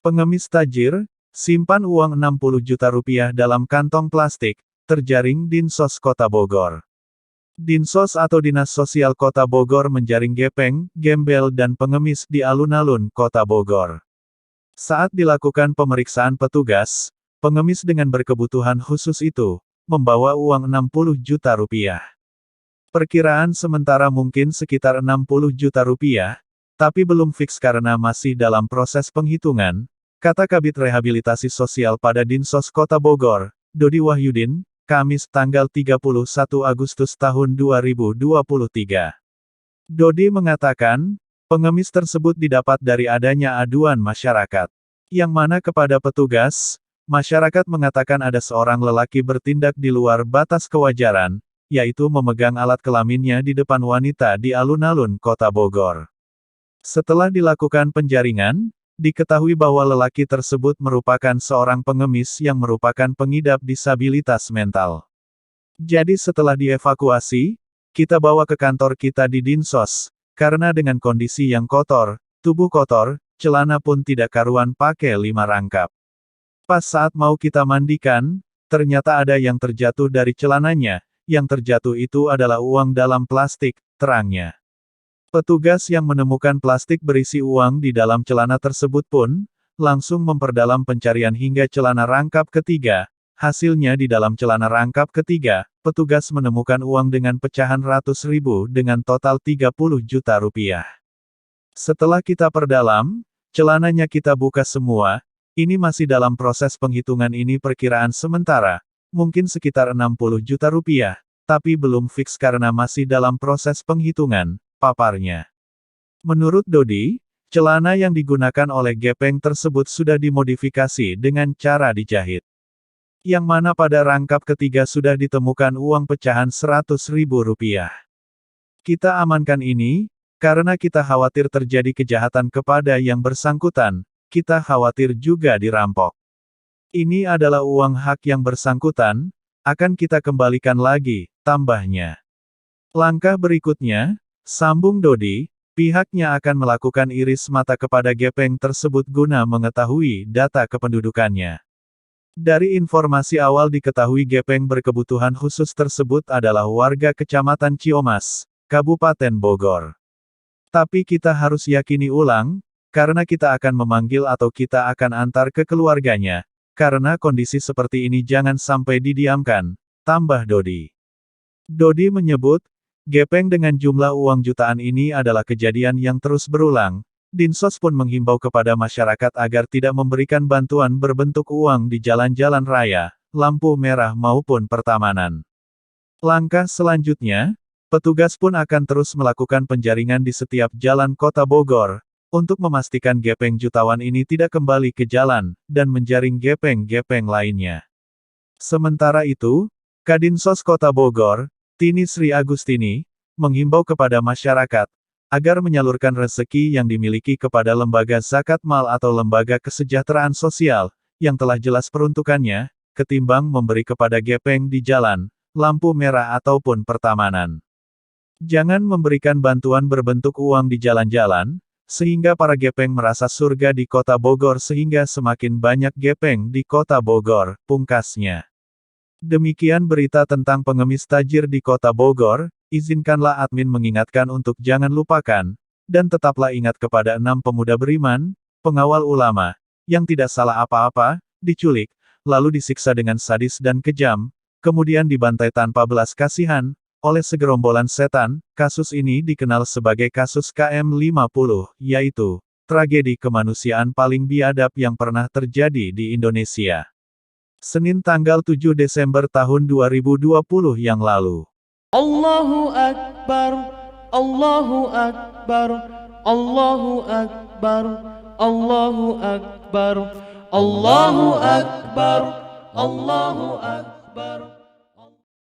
Pengemis tajir, simpan uang 60 juta rupiah dalam kantong plastik, terjaring Dinsos Kota Bogor. Dinsos atau Dinas Sosial Kota Bogor menjaring gepeng, gembel dan pengemis di alun-alun Kota Bogor. Saat dilakukan pemeriksaan petugas, pengemis dengan berkebutuhan khusus itu, membawa uang 60 juta rupiah. Perkiraan sementara mungkin sekitar 60 juta rupiah, tapi belum fix karena masih dalam proses penghitungan, kata Kabid Rehabilitasi Sosial pada Dinsos Kota Bogor, Dodi Wahyudin, Kamis tanggal 31 Agustus tahun 2023. Dodi mengatakan, pengemis tersebut didapat dari adanya aduan masyarakat, yang mana kepada petugas, masyarakat mengatakan ada seorang lelaki bertindak di luar batas kewajaran, yaitu memegang alat kelaminnya di depan wanita di alun-alun Kota Bogor. Setelah dilakukan penjaringan, diketahui bahwa lelaki tersebut merupakan seorang pengemis yang merupakan pengidap disabilitas mental. Jadi setelah dievakuasi, kita bawa ke kantor kita di Dinsos, karena dengan kondisi yang kotor, tubuh kotor, celana pun tidak karuan pakai 5 rangkap. Pas saat mau kita mandikan, ternyata ada yang terjatuh dari celananya, yang terjatuh itu adalah uang dalam plastik, terangnya. Petugas yang menemukan plastik berisi uang di dalam celana tersebut pun, langsung memperdalam pencarian hingga celana rangkap ketiga. Hasilnya di dalam celana rangkap ketiga, petugas menemukan uang dengan pecahan ratus ribu dengan total 30 juta rupiah. Setelah kita perdalam, celananya kita buka semua, ini masih dalam proses penghitungan, ini perkiraan sementara, mungkin sekitar 60 juta rupiah, tapi belum fix karena masih dalam proses penghitungan, paparnya. Menurut Dodi, celana yang digunakan oleh gepeng tersebut sudah dimodifikasi dengan cara dijahit. Yang mana pada rangkap ketiga sudah ditemukan uang pecahan 100 ribu rupiah. Kita amankan ini, karena kita khawatir terjadi kejahatan kepada yang bersangkutan, kita khawatir juga dirampok. Ini adalah uang hak yang bersangkutan, akan kita kembalikan lagi, tambahnya. Langkah berikutnya, sambung Dodi, pihaknya akan melakukan iris mata kepada gepeng tersebut guna mengetahui data kependudukannya. Dari informasi awal diketahui gepeng berkebutuhan khusus tersebut adalah warga Kecamatan Ciomas, Kabupaten Bogor. Tapi kita harus yakini ulang, karena kita akan memanggil atau kita akan antar ke keluarganya, karena kondisi seperti ini jangan sampai didiamkan, tambah Dodi. Dodi menyebut, gepeng dengan jumlah uang jutaan ini adalah kejadian yang terus berulang. Dinsos pun menghimbau kepada masyarakat agar tidak memberikan bantuan berbentuk uang di jalan-jalan raya, lampu merah maupun pertamanan. Langkah selanjutnya, petugas pun akan terus melakukan penjaringan di setiap jalan Kota Bogor, untuk memastikan gepeng jutawan ini tidak kembali ke jalan, dan menjaring gepeng-gepeng lainnya. Sementara itu, Kadinsos Kota Bogor, Tini Sri Agustini, menghimbau kepada masyarakat, agar menyalurkan rezeki yang dimiliki kepada lembaga zakat mal atau lembaga kesejahteraan sosial, yang telah jelas peruntukannya, ketimbang memberi kepada gepeng di jalan, lampu merah ataupun pertamanan. Jangan memberikan bantuan berbentuk uang di jalan-jalan, sehingga para gepeng merasa surga di Kota Bogor sehingga semakin banyak gepeng di Kota Bogor, pungkasnya. Demikian berita tentang pengemis tajir di Kota Bogor, izinkanlah admin mengingatkan untuk jangan lupakan, dan tetaplah ingat kepada 6 pemuda beriman, pengawal ulama, yang tidak salah apa-apa, diculik, lalu disiksa dengan sadis dan kejam, kemudian dibantai tanpa belas kasihan, oleh segerombolan setan. Kasus ini dikenal sebagai kasus KM50, yaitu tragedi kemanusiaan paling biadab yang pernah terjadi di Indonesia. Senin tanggal 7 Desember tahun 2020 yang lalu. Allahu Akbar, Allahu Akbar, Allahu Akbar, Allahu Akbar, Allahu Akbar, Allahu Akbar.